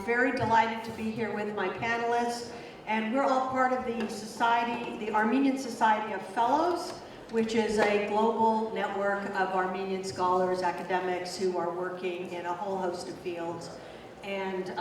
very delighted to be here with my panelists, and we're all part of the society, the Armenian Society of Fellows, which is a global network of Armenian scholars, academics who are working in a whole host of fields. And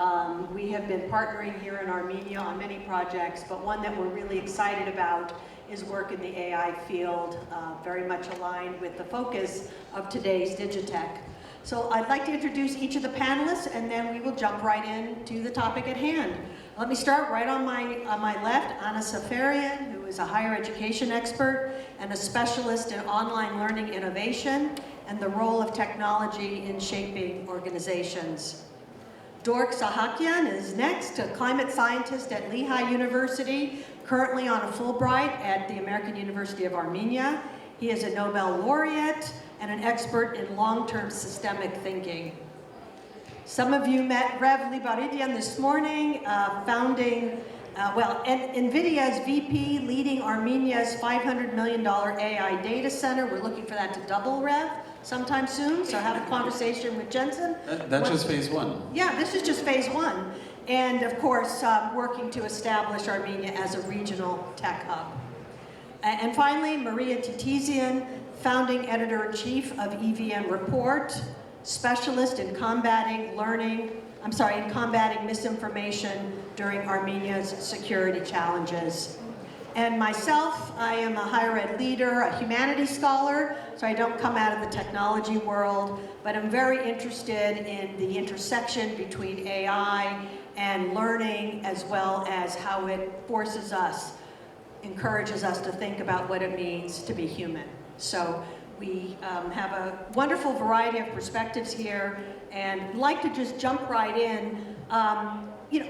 we have been partnering here in Armenia on many projects, but one that we're really excited about is work in the AI field, very much aligned with the focus of today's Digitech. So I'd like to introduce each of the panelists, and then we will jump right into the topic at hand. Let me start right on my left, Anna Seferian, who is a higher education expert and a specialist in online learning innovation and the role of technology in shaping organizations. Dork Sahagian is next, a climate scientist at Lehigh University, currently on a Fulbright at the American University of Armenia. He is a Nobel laureate and an expert in long-term systemic thinking. Some of you met Rev Lebaredian this morning, NVIDIA's VP leading Armenia's $500 million AI data center. We're looking for that to double, Rev, sometime soon, so have a conversation with Jensen. That's just phase one. Yeah, this is just phase one. And of course, working to establish Armenia as a regional tech hub. And finally, Maria Titizian, founding editor-in-chief of EVM Report, specialist in combating misinformation during Armenia's security challenges. And myself, I am a higher ed leader, a humanities scholar, so I don't come out of the technology world, but I'm very interested in the intersection between AI and learning, as well as how it encourages us to think about what it means to be human. So we have a wonderful variety of perspectives here, and I'd like to just jump right in.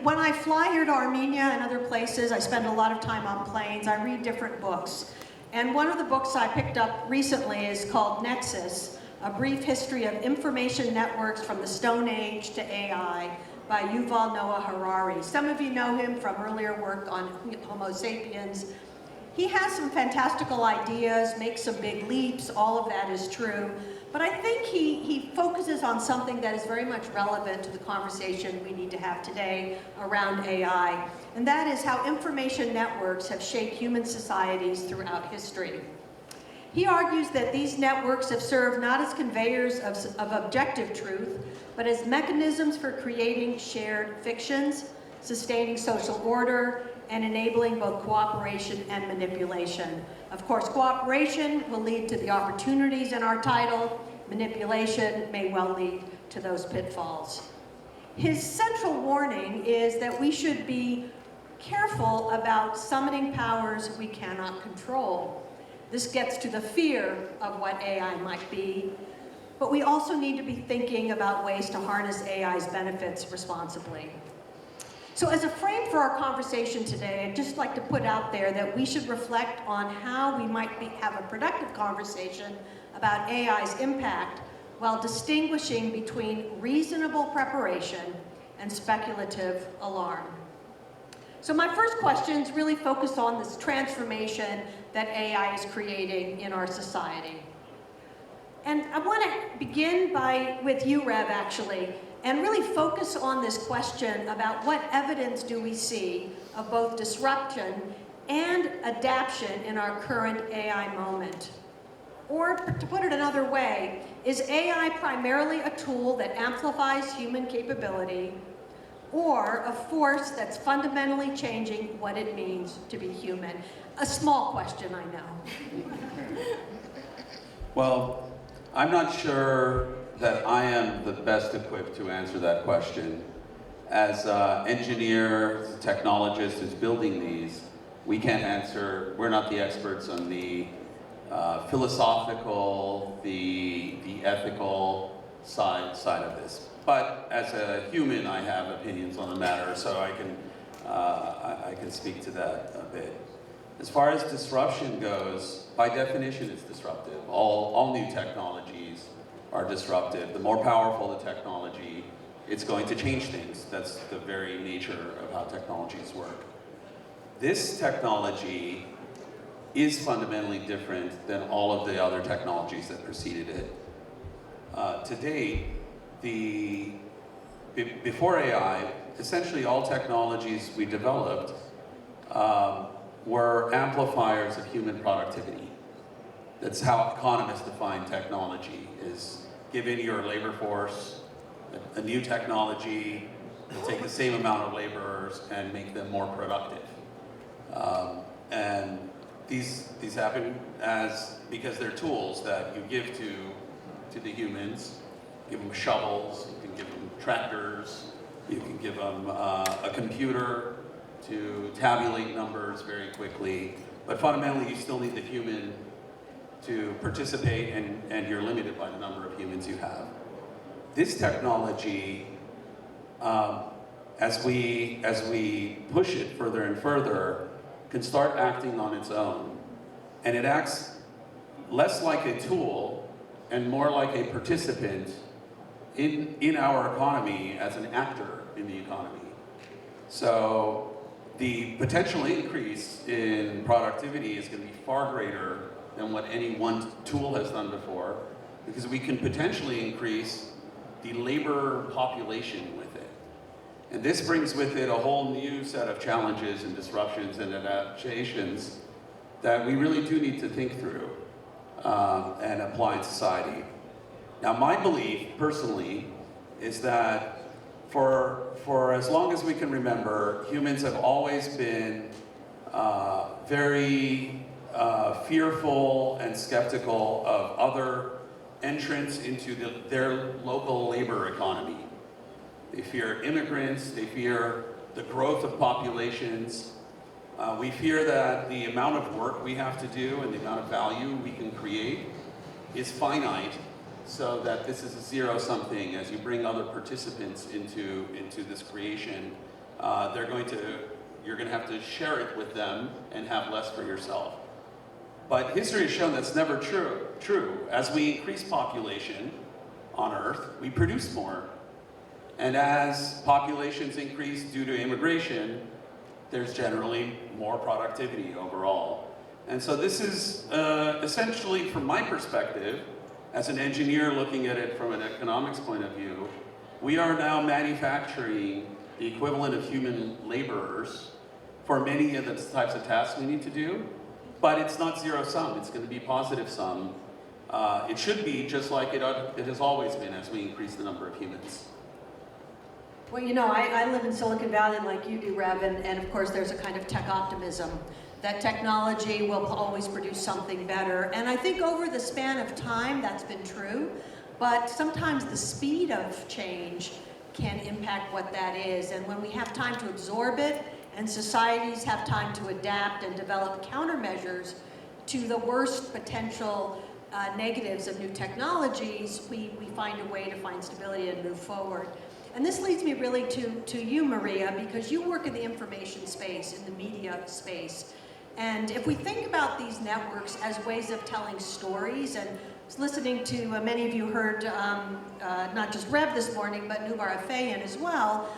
When I fly here to Armenia and other places, I spend a lot of time on planes. I read different books. And one of the books I picked up recently is called Nexus, A Brief History of Information Networks from the Stone Age to AI by Yuval Noah Harari. Some of you know him from earlier work on Homo sapiens. He has some fantastical ideas, makes some big leaps, all of that is true. But I think he focuses on something that is very much relevant to the conversation we need to have today around AI, and that is how information networks have shaped human societies throughout history. He argues that these networks have served not as conveyors of objective truth, but as mechanisms for creating shared fictions, sustaining social order, and enabling both cooperation and manipulation. Of course, cooperation will lead to the opportunities in our title. Manipulation may well lead to those pitfalls. His central warning is that we should be careful about summoning powers we cannot control. This gets to the fear of what AI might be, but we also need to be thinking about ways to harness AI's benefits responsibly. So as a frame for our conversation today, I'd just like to put out there that we should reflect on how we might have a productive conversation about AI's impact while distinguishing between reasonable preparation and speculative alarm. So my first questions really focus on this transformation that AI is creating in our society. And I want to begin with you, Rev, actually, and really focus on this question about what evidence do we see of both disruption and adaptation in our current AI moment. Or to put it another way, is AI primarily a tool that amplifies human capability, or a force that's fundamentally changing what it means to be human? A small question, I know. Well, I'm not sure that I am the best equipped to answer that question. As an engineer, as a technologist who's building these, we can't answer, we're not the experts on the philosophical, the ethical side of this. But as a human, I have opinions on the matter, so I can speak to that a bit. As far as disruption goes, by definition, it's disruptive. All new technologies are disruptive. The more powerful the technology, it's going to change things. That's the very nature of how technologies work. This technology is fundamentally different than all of the other technologies that preceded it. To date, the before AI, essentially all technologies we developed were amplifiers of human productivity. That's how economists define technology, is giving your labor force a new technology, take the same amount of laborers and make them more productive. And these happen because they're tools that you give to the humans. Give them shovels, you can give them tractors, you can give them a computer to tabulate numbers very quickly. But fundamentally, you still need the human to participate, and you're limited by the number of humans you have. This technology, as we push it further and further, can start acting on its own. And it acts less like a tool and more like a participant in our economy as an actor in the economy. So the potential increase in productivity is going to be far greater than what any one tool has done before, because we can potentially increase the labor population with it. And this brings with it a whole new set of challenges and disruptions and adaptations that we really do need to think through and apply in society. Now, my belief, personally, is that for as long as we can remember, humans have always been very fearful and skeptical of other entrants into their local labor economy. They fear immigrants, they fear the growth of populations. We fear that the amount of work we have to do and the amount of value we can create is finite, so that this is a zero-sum thing. As you bring other participants into this creation, you're going to have to share it with them and have less for yourself. But history has shown that's never true. As we increase population on Earth, we produce more. And as populations increase due to immigration, there's generally more productivity overall. And so this is essentially, from my perspective, as an engineer looking at it from an economics point of view, we are now manufacturing the equivalent of human laborers for many of the types of tasks we need to do. But it's not zero-sum, it's going to be positive sum. It should be just like it has always been as we increase the number of humans. Well, you know, I live in Silicon Valley like you do, Rev, and of course there's a kind of tech optimism that technology will always produce something better. And I think over the span of time that's been true, but sometimes the speed of change can impact what that is. And when we have time to absorb it, and societies have time to adapt and develop countermeasures to the worst potential negatives of new technologies, we find a way to find stability and move forward. And this leads me really to you, Maria, because you work in the information space, in the media space. And if we think about these networks as ways of telling stories, and I was listening to, many of you heard not just Rev this morning, but Nubar Afeyan as well,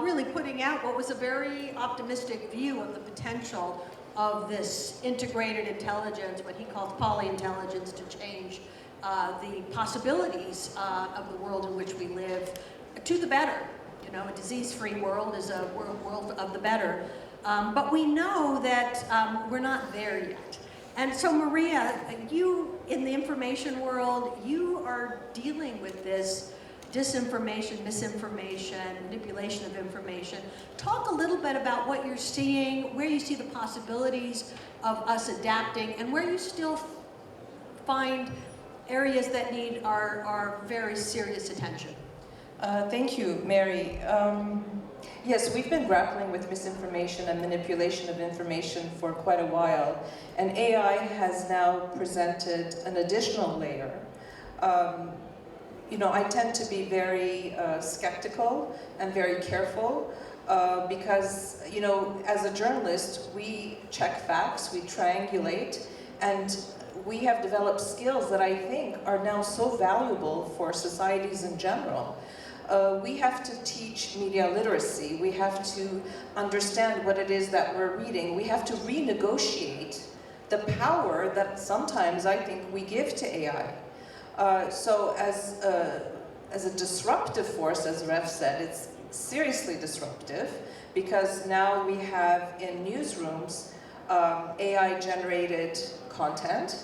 really putting out what was a very optimistic view of the potential of this integrated intelligence, what he calls polyintelligence, to change the possibilities of the world in which we live to the better. You know, a disease-free world is a world of the better. But we know that we're not there yet. And so Maria, you in the information world, you are dealing with this disinformation, misinformation, manipulation of information. Talk a little bit about what you're seeing, where you see the possibilities of us adapting, and where you still find areas that need our very serious attention. Thank you, Mary. Yes, we've been grappling with misinformation and manipulation of information for quite a while, and AI has now presented an additional layer. You know, I tend to be very skeptical and very careful because, you know, as a journalist, we check facts, we triangulate, and we have developed skills that I think are now so valuable for societies in general. We have to teach media literacy. We have to understand what it is that we're reading. We have to renegotiate the power that sometimes I think we give to AI. So as as a disruptive force, as Rev said. It's seriously disruptive because now we have in newsrooms AI-generated content.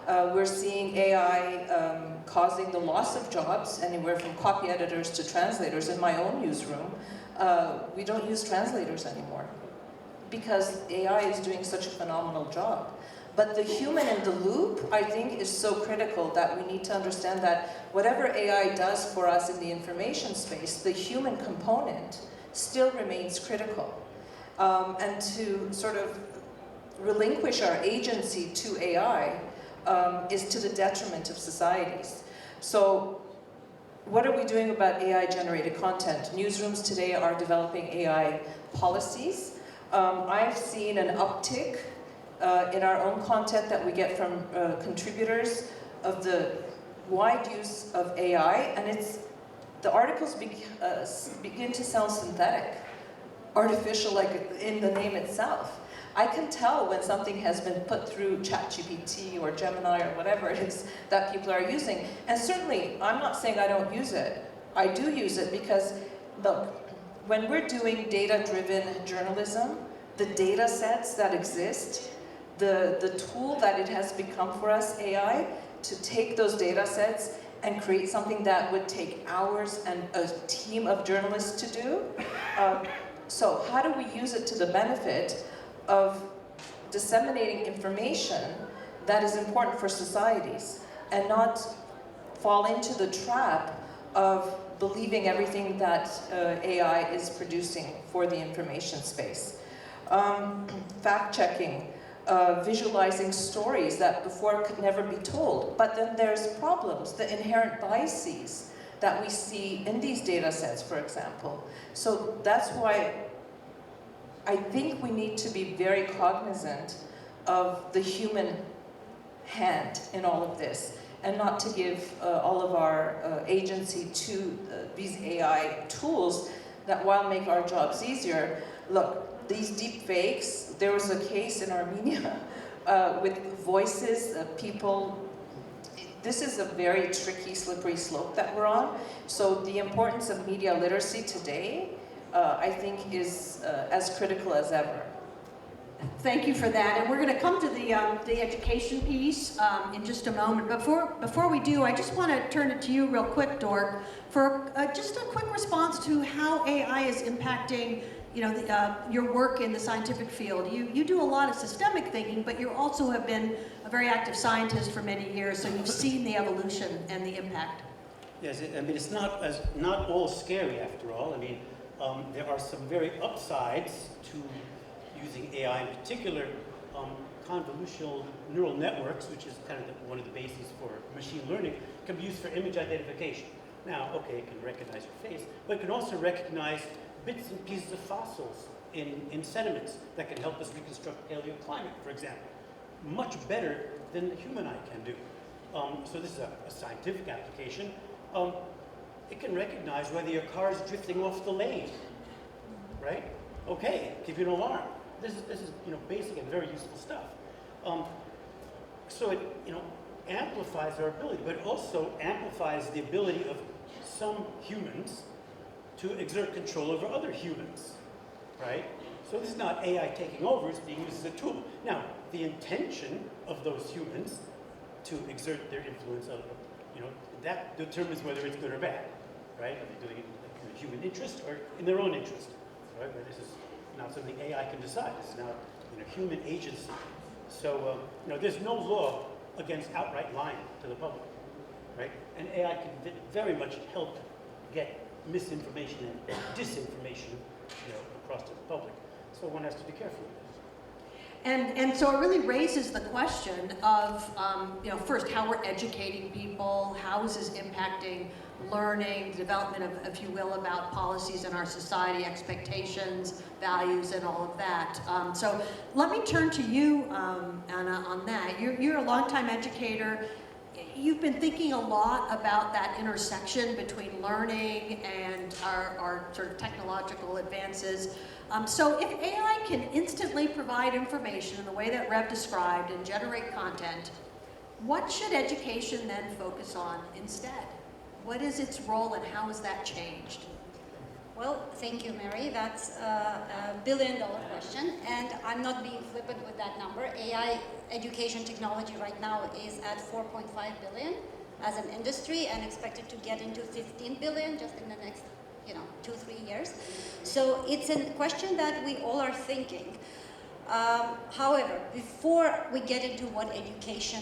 We're seeing AI causing the loss of jobs, anywhere from copy editors to translators. In my own newsroom, we don't use translators anymore because AI is doing such a phenomenal job. But the human in the loop, I think, is so critical that we need to understand that whatever AI does for us in the information space, the human component still remains critical. And to sort of relinquish our agency to AI is to the detriment of societies. So what are we doing about AI-generated content? Newsrooms today are developing AI policies. I've seen an uptick in our own content that we get from contributors of the wide use of AI, and the articles begin to sound synthetic, artificial, like in the name itself. I can tell when something has been put through ChatGPT or Gemini or whatever it is that people are using. And certainly, I'm not saying I don't use it. I do use it because, look, when we're doing data-driven journalism, the data sets that exist, the tool that it has become for us, AI, to take those data sets and create something that would take hours and a team of journalists to do. So how do we use it to the benefit of disseminating information that is important for societies and not fall into the trap of believing everything that AI is producing for the information space. Fact-checking, visualizing stories that before could never be told. But then there's problems, the inherent biases that we see in these data sets, for example. So that's why I think we need to be very cognizant of the human hand in all of this, and not to give all of our agency to these AI tools that, while make our jobs easier, look, these deep fakes, there was a case in Armenia with voices of people. This is a very tricky, slippery slope that we're on. So the importance of media literacy today, I think, is as critical as ever. Thank you for that, and we're going to come to the education piece in just a moment. Before we do, I just want to turn it to you real quick, Dork, for just a quick response to how AI is impacting, your work in the scientific field. You do a lot of systemic thinking, but you also have been a very active scientist for many years, so you've seen the evolution and the impact. Yes, I mean, it's not all scary after all. I mean, there are some very upsides to using AI, in particular, convolutional neural networks, which is kind of one of the bases for machine learning, can be used for image identification. Now, okay, it can recognize your face, but it can also recognize bits and pieces of fossils in sediments that can help us reconstruct paleoclimate, for example. Much better than the human eye can do. So this is a scientific application. It can recognize whether your car is drifting off the lane, right? Okay, give you an alarm. This is basic and very useful stuff. So it amplifies our ability, but it also amplifies the ability of some humans to exert control over other humans, right? So this is not AI taking over; it's being used as a tool. Now, the intention of those humans to exert their influence, that determines whether it's good or bad, right? Are they doing it in the human interest or in their own interest, right? But this is not something AI can decide. This is now human agency. So there's no law against outright lying to the public, right? And AI can very much help get misinformation and disinformation across to the public. So one has to be careful with this. And so it really raises the question of, first, how we're educating people, how is this impacting learning, development of, if you will, about policies in our society, expectations, values, and all of that. So let me turn to you, Anna, on that. You're a longtime educator. You've been thinking a lot about that intersection between learning and our sort of technological advances. So if AI can instantly provide information in the way that Rev described and generate content, what should education then focus on instead? What is its role and how has that changed? Well, thank you, Mary. That's a billion-dollar question, and I'm not being flippant with that number. AI education technology right now is at 4.5 billion as an industry and expected to get into 15 billion just in the next, 2-3 years. So it's a question that we all are thinking. However, before we get into what education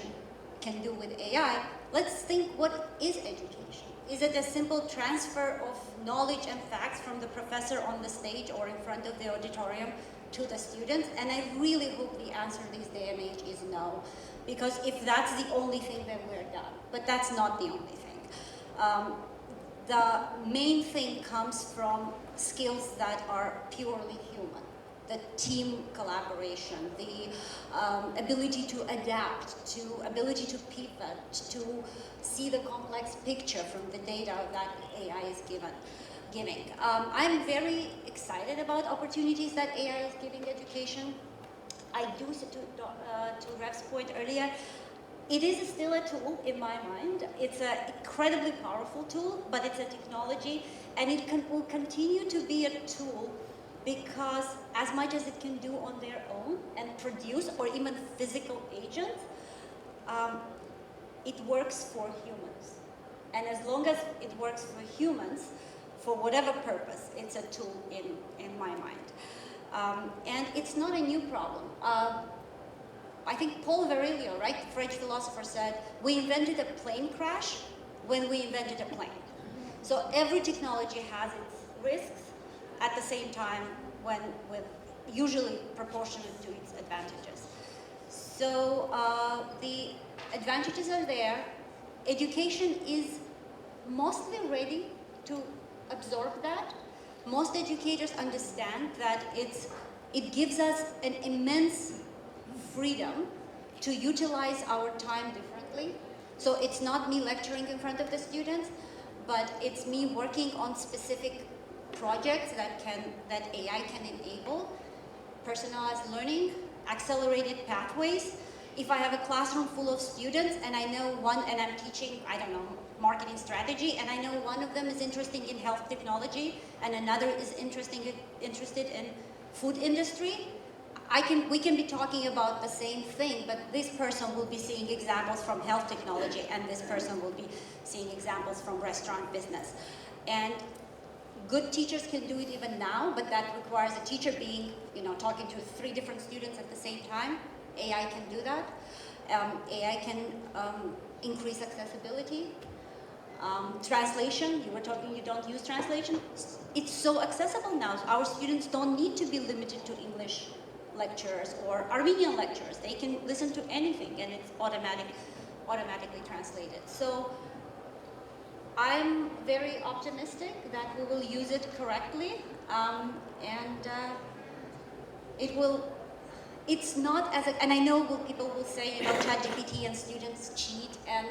can do with AI, let's think, what is education? Is it a simple transfer of knowledge and facts from the professor on the stage or in front of the auditorium to the students? And I really hope the answer this day and age is no, because if that's the only thing, then we're done. But that's not the only thing. The main thing comes from skills that are purely human. The team collaboration, the ability to adapt, to ability to pivot, to see the complex picture from the data that AI is giving. I'm very excited about opportunities that AI is giving education. I do, to Rev's point earlier, it is still a tool in my mind. It's an incredibly powerful tool, but it's a technology, and it will continue to be a tool because as much as it can do on their own and produce, or even physical agents, it works for humans. And as long as it works for humans, for whatever purpose, it's a tool in my mind. And it's not a new problem. I think Paul Virilio, right, the French philosopher, said, we invented a plane crash when we invented a plane. So every technology has its risks, at the same time, with usually proportionate to its advantages. So the advantages are there. Education is mostly ready to absorb that. Most educators understand that it gives us an immense freedom to utilize our time differently. So it's not me lecturing in front of the students, but it's me working on specific projects that AI can enable, personalized learning, accelerated pathways. If I have a classroom full of students and I know one, and I'm teaching, I don't know, marketing strategy, and I know one of them is interested in health technology and another is interested in food industry, we can be talking about the same thing, but this person will be seeing examples from health technology and this person will be seeing examples from restaurant business. And good teachers can do it even now, but that requires a teacher being, talking to 3 different students at the same time. AI can do that. AI can increase accessibility. Translation, you were talking you don't use translation. It's so accessible now. Our students don't need to be limited to English lectures or Armenian lectures. They can listen to anything and it's automatically translated. So I'm very optimistic that we will use it correctly, and it will. It's not as and I know people will say, ChatGPT and students cheat, and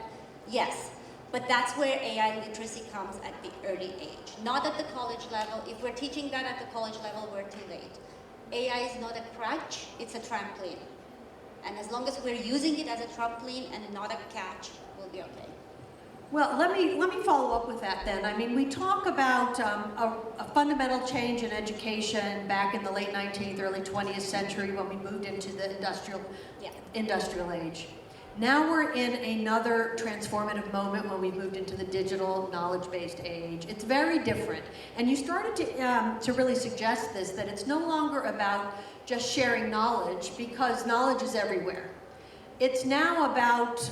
yes, but that's where AI literacy comes at the early age, not at the college level. If we're teaching that at the college level, we're too late. AI is not a crutch, it's a trampoline. And as long as we're using it as a trampoline and not a catch, we'll be okay. Well, let me follow up with that then. I mean, we talk about a fundamental change in education back in the late 19th, early 20th century when we moved into the industrial age. Now we're in another transformative moment when we moved into the digital knowledge-based age. It's very different. And you started to really suggest this, that it's no longer about just sharing knowledge, because knowledge is everywhere. It's now about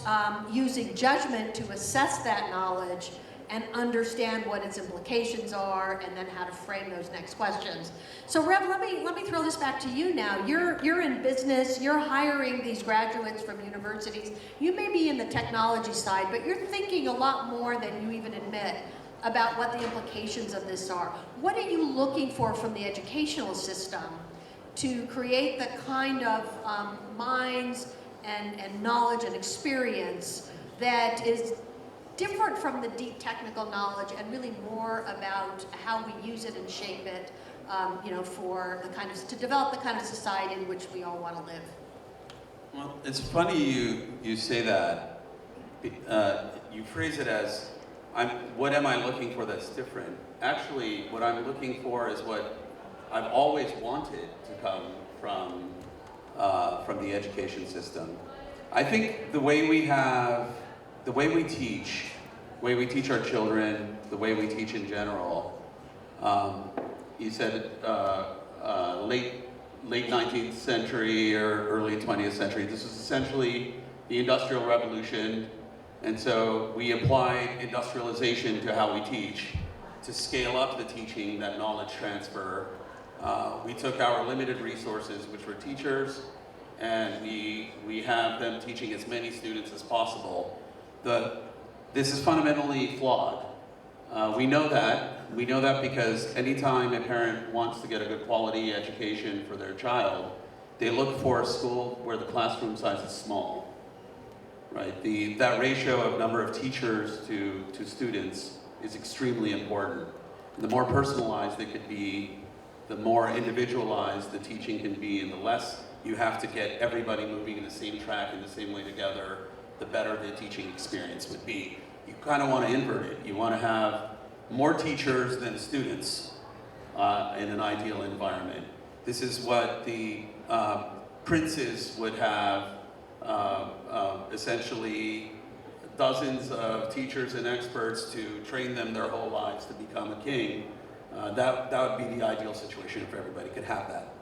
using judgment to assess that knowledge and understand what its implications are, and then how to frame those next questions. So Rev, let me throw this back to you now. You're in business, you're hiring these graduates from universities. You may be in the technology side, but you're thinking a lot more than you even admit about what the implications of this are. What are you looking for from the educational system to create the kind of minds and knowledge and experience that is different from the deep technical knowledge and really more about how we use it and shape it, for the to develop the kind of society in which we all want to live? Well, it's funny you say that. You phrase it as, what am I looking for that's different? Actually, what I'm looking for is what I've always wanted to come from the education system. I think the way we teach our children, the way we teach in general. You said late 19th century or early 20th century. This is essentially the Industrial Revolution, and so we applied industrialization to how we teach to scale up the teaching, that knowledge transfer. We took our limited resources, which were teachers, and we have them teaching as many students as possible. This is fundamentally flawed. We know that because anytime a parent wants to get a good quality education for their child, they look for a school where the classroom size is small, right? That ratio of number of teachers to students is extremely important. The more personalized it could be, the more individualized the teaching can be, and the less you have to get everybody moving in the same track in the same way together, the better the teaching experience would be. You kind of want to invert it. You want to have more teachers than students in an ideal environment. This is what the princes would have, essentially dozens of teachers and experts to train them their whole lives to become a king. That would be the ideal situation if everybody could have that.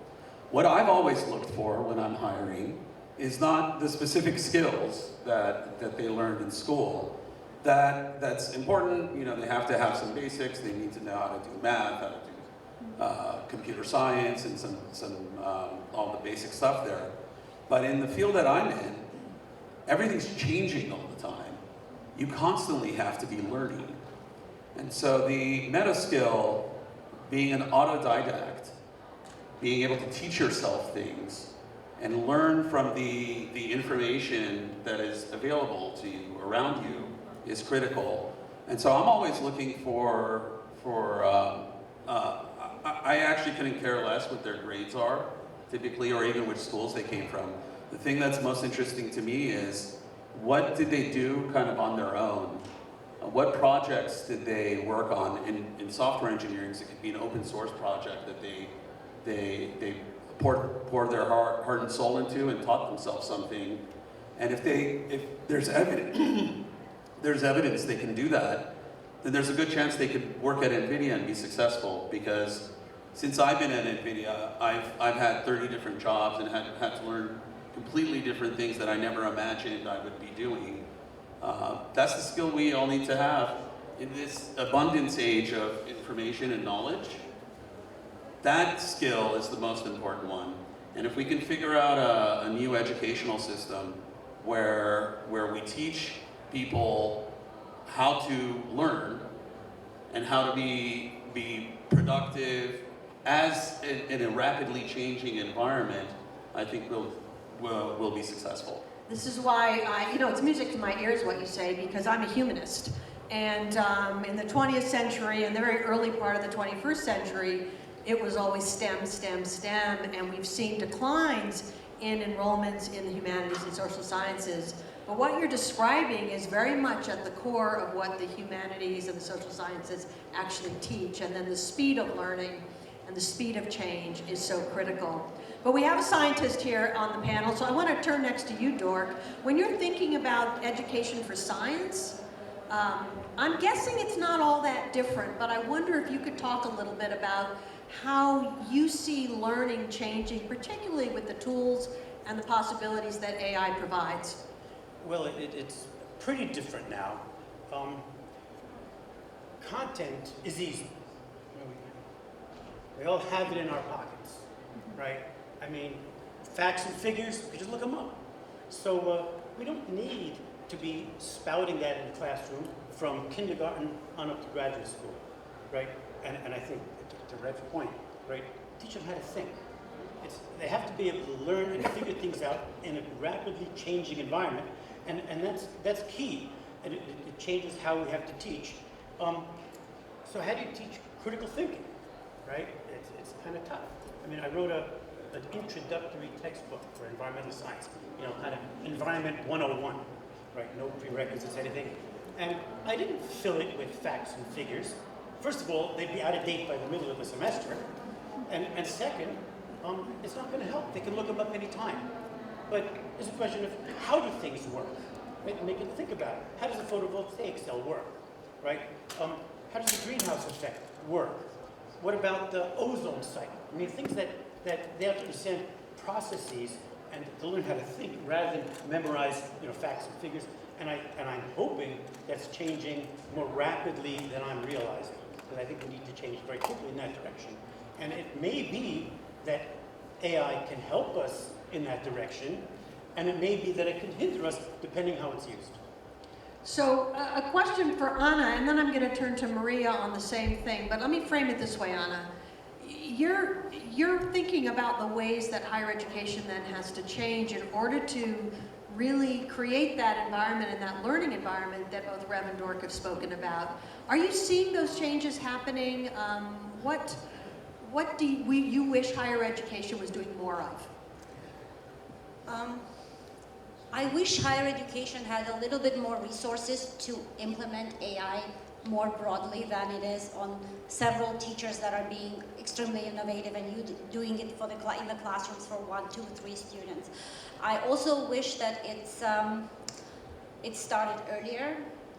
What I've always looked for when I'm hiring is not the specific skills that they learned in school. That's important. You know, they have to have some basics. They need to know how to do math, how to do computer science, and some all the basic stuff there. But in the field that I'm in, everything's changing all the time. You constantly have to be learning. And so the meta skill, being an autodidact, being able to teach yourself things and learn from the information that is available to you, around you, is critical. And so I'm always looking for I actually couldn't care less what their grades are, typically, or even which schools they came from. The thing that's most interesting to me is, what did they do kind of on their own? What projects did they work on? In software engineering, it could be an open source project that they poured their heart and soul into and taught themselves something. And if there's evidence they can do that, then there's a good chance they could work at NVIDIA and be successful. Because since I've been at NVIDIA, I've had 30 different jobs and had to learn completely different things that I never imagined I would be doing. That's the skill we all need to have in this abundance age of information and knowledge. That skill is the most important one. And if we can figure out a new educational system where we teach people how to learn and how to be productive in a rapidly changing environment, I think we'll be successful. This is why it's music to my ears what you say, because I'm a humanist. And in the 20th century and the very early part of the 21st century, it was always STEM, STEM, STEM, and we've seen declines in enrollments in the humanities and social sciences. But what you're describing is very much at the core of what the humanities and the social sciences actually teach, and then the speed of learning and the speed of change is so critical. But we have a scientist here on the panel, so I want to turn next to you, Dork. When you're thinking about education for science, I'm guessing it's not all that different, but I wonder if you could talk a little bit about how you see learning changing, particularly with the tools and the possibilities that AI provides. Well, it's pretty different now. Content is easy. We all have it in our pockets, right? I mean, facts and figures, we just look them up. So we don't need to be spouting that in the classroom from kindergarten on up to graduate school, right? And I think, to Red's point, right, teach them how to think. They have to be able to learn and figure things out in a rapidly changing environment, and that's key. And it changes how we have to teach. So how do you teach critical thinking, right? It's kind of tough. I mean, I wrote an introductory textbook for environmental science, kind of Environment 101, right? No prerequisites, anything. And I didn't fill it with facts and figures. First of all, they'd be out of date by the middle of the semester. And second, it's not going to help. They can look them up anytime. But it's a question of how do things work? Make it think about it. How does a photovoltaic cell work, right? How does the greenhouse effect work? What about the ozone cycle? I mean, things that they have to understand processes and to learn how to think rather than memorize, facts and figures. And I'm hoping that's changing more rapidly than I'm realizing, because I think we need to change very quickly in that direction. And it may be that AI can help us in that direction, and it may be that it can hinder us depending how it's used. So a question for Anna, and then I'm going to turn to Maria on the same thing, but let me frame it this way, Anna. You're thinking about the ways that higher education then has to change in order to really create that environment and that learning environment that both Rev and Dork have spoken about. Are you seeing those changes happening? What do you wish higher education was doing more of? I wish higher education had a little bit more resources to implement AI more broadly than it is on several teachers that are being extremely innovative and doing it for in the classrooms for 1, 2, 3 students. I also wish that it started earlier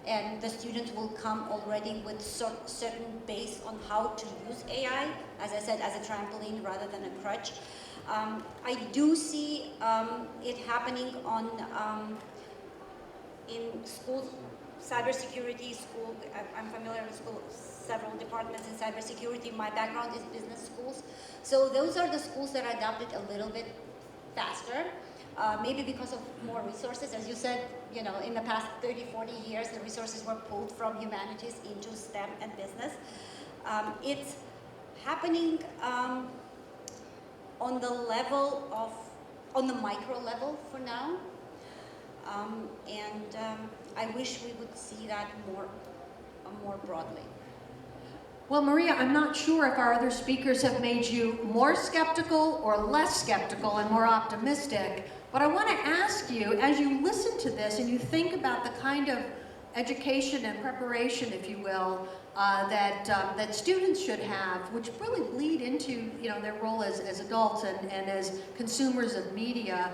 and the students will come already with certain base on how to use AI, as I said, as a trampoline rather than a crutch. I do see it happening in schools, cybersecurity school. I'm familiar with several departments in cybersecurity. My background is business schools. So those are the schools that adopted a little bit faster. Maybe because of more resources. As you said, in the past 30, 40 years, the resources were pulled from humanities into STEM and business. It's happening on the micro level for now. I wish we would see that more broadly. Well, Maria, I'm not sure if our other speakers have made you more skeptical or less skeptical and more optimistic, but I want to ask you, as you listen to this and you think about the kind of education and preparation, if you will, that students should have, which really bleed into their role as adults and as consumers of media,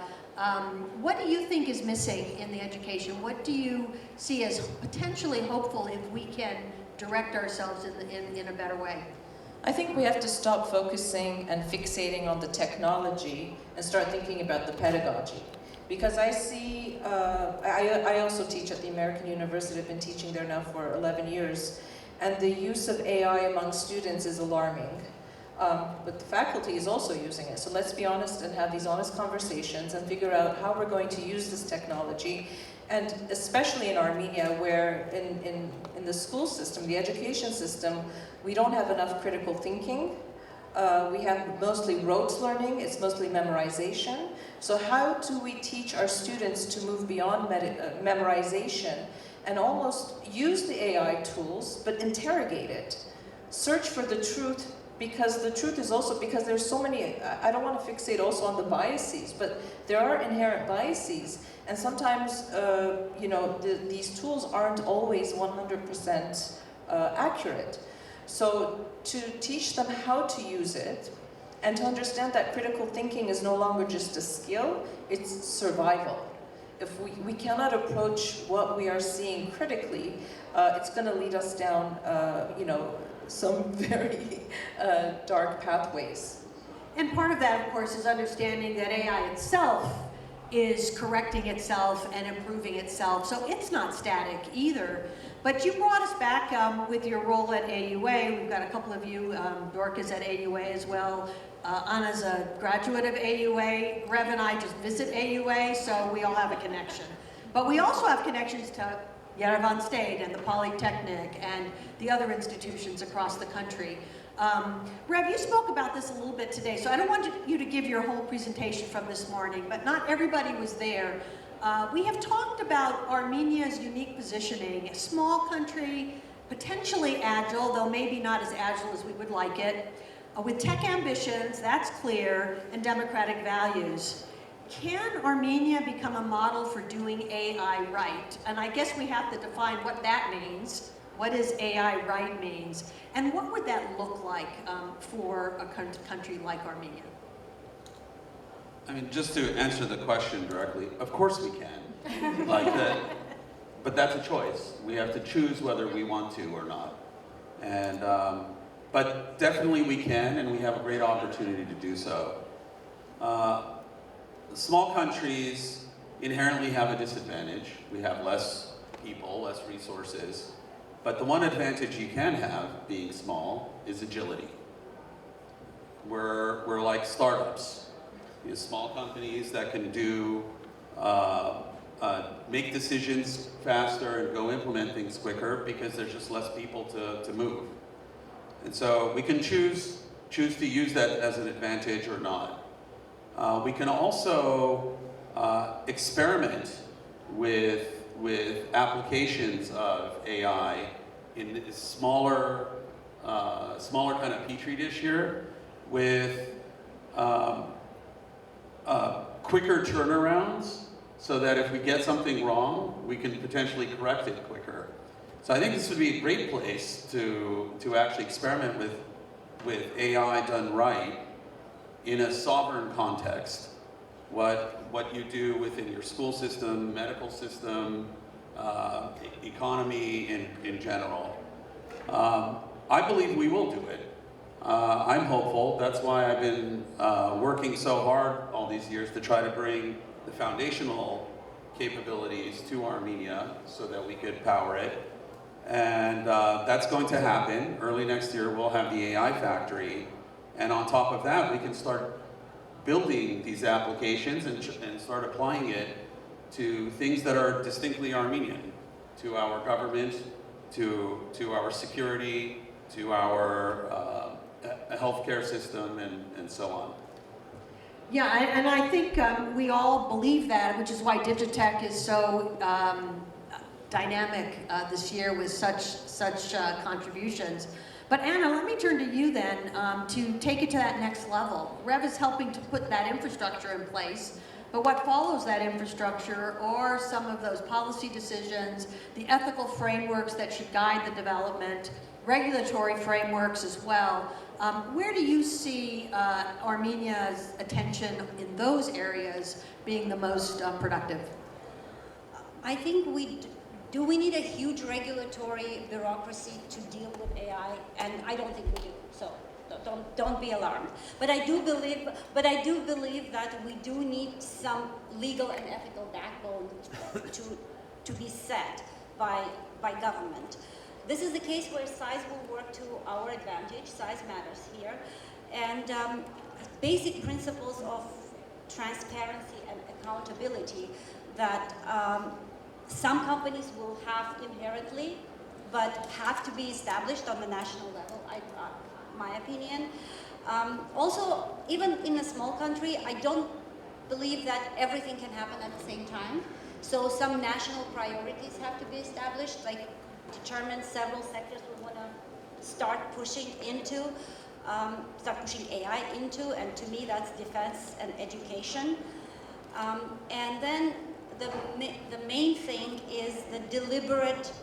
what do you think is missing in the education? What do you see as potentially hopeful if we can direct ourselves in a better way? I think we have to stop focusing and fixating on the technology and start thinking about the pedagogy. Because I see, I also teach at the American University. I've been teaching there now for 11 years. And the use of AI among students is alarming. But the faculty is also using it. So let's be honest and have these honest conversations and figure out how we're going to use this technology. And especially in Armenia, where in the school system, the education system, we don't have enough critical thinking. We have mostly rote learning, it's mostly memorization. So how do we teach our students to move beyond memorization and almost use the AI tools, but interrogate it? Search for the truth, because the truth is also, because there's so many, I don't want to fixate also on the biases, but there are inherent biases. And sometimes, these tools aren't always 100% accurate. So to teach them how to use it and to understand that critical thinking is no longer just a skill, it's survival. If we cannot approach what we are seeing critically, it's going to lead us down, some very dark pathways. And part of that, of course, is understanding that AI itself is correcting itself and improving itself. So it's not static either. But you brought us back with your role at AUA. We've got a couple of you. Dork is at AUA as well. Anna's a graduate of AUA. Rev and I just visit AUA, so we all have a connection. But we also have connections to Yerevan State and the Polytechnic and the other institutions across the country. Rev, you spoke about this a little bit today, so I don't want you to give your whole presentation from this morning, but not everybody was there. We have talked about Armenia's unique positioning, a small country, potentially agile, though maybe not as agile as we would like it, with tech ambitions, that's clear, and democratic values. Can Armenia become a model for doing AI right? And I guess we have to define what that means. What does AI right means? And what would that look like for a country like Armenia? I mean, just to answer the question directly, of course we can. Like that, but that's a choice. We have to choose whether we want to or not. And, but definitely we can, and we have a great opportunity to do so. Small countries inherently have a disadvantage. We have less people, less resources. But the one advantage you can have, being small, is agility. We're like startups. You know, small companies that can do, make decisions faster and go implement things quicker because there's just less people to move. And so we can choose to use that as an advantage or not. We can also experiment with applications of AI in a smaller kind of petri dish here with quicker turnarounds so that if we get something wrong, we can potentially correct it quicker. So I think this would be a great place to actually experiment with AI done right in a sovereign context. What you do within your school system, medical system, economy in general. I believe we will do it. I'm hopeful. That's why I've been working so hard all these years to try to bring the foundational capabilities to Armenia so that we could power it. And that's going to happen. Early next year, we'll have the AI factory. And on top of that, we can start building these applications and start applying it to things that are distinctly Armenian, to our government, to our security, to our healthcare system, and so on. Yeah, and I think we all believe that, which is why Digitech is so dynamic this year with such contributions. But Anna, let me turn to you then to take it to that next level. Rev is helping to put that infrastructure in place, but what follows that infrastructure are some of those policy decisions, the ethical frameworks that should guide the development, regulatory frameworks as well. Where do you see Armenia's attention in those areas being the most productive? I think we need a huge regulatory bureaucracy to deal with AI? And I don't think we do. So don't be alarmed. But I do believe that we do need some legal and ethical backbone to be set by government. This is the case where size will work to our advantage. Size matters here. And basic principles of transparency and accountability that some companies will have inherently, but have to be established on the national level, my opinion. Also, even in a small country, I don't believe that everything can happen at the same time. So some national priorities have to be established, like determine several sectors we want to start pushing AI into, and to me that's defense and education. And then the main thing is the deliberate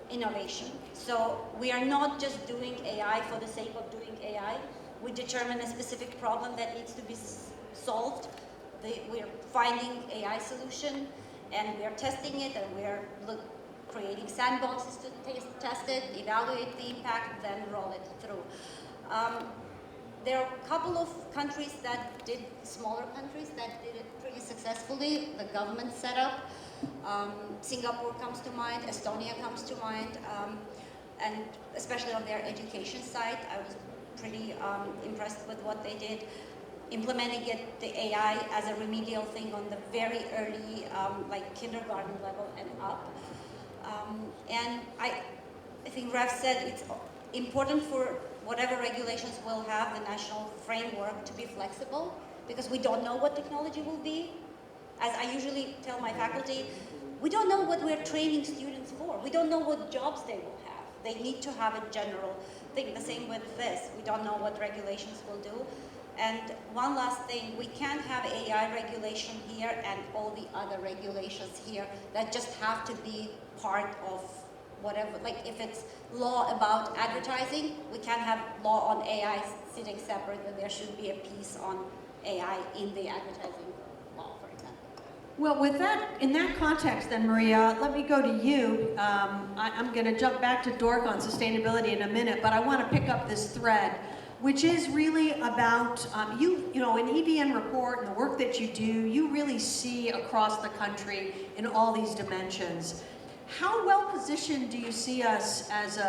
innovation. So we are not just doing AI for the sake of doing AI. We determine a specific problem that needs to be solved. We are finding AI solution, and we are testing it, and we are creating sandboxes to test it, evaluate the impact, then roll it through. There are a couple of countries smaller countries that did it pretty successfully. The government setup, Singapore comes to mind, Estonia comes to mind, and especially on their education side, I was pretty impressed with what they did, implementing the AI as a remedial thing on the very early, like kindergarten level and up. And I think Rev said it's important for whatever regulations we'll have, the national framework, to be flexible, because we don't know what technology will be. As I usually tell my faculty, we don't know what we're training students for. We don't know what jobs they will have. They need to have a general thing. The same with this. We don't know what regulations will do. And one last thing, we can't have AI regulation here and all the other regulations here that just have to be part of whatever. Like if it's law about advertising, we can't have law on AI sitting separate, and there should be a piece on AI in the advertising law, for example. Well, with that, in that context then, Maria, let me go to you. I'm going to jump back to Dork on sustainability in a minute, but I want to pick up this thread, which is really about, you know, in EVN report and the work that you do, you really see across the country in all these dimensions. How well positioned do you see us as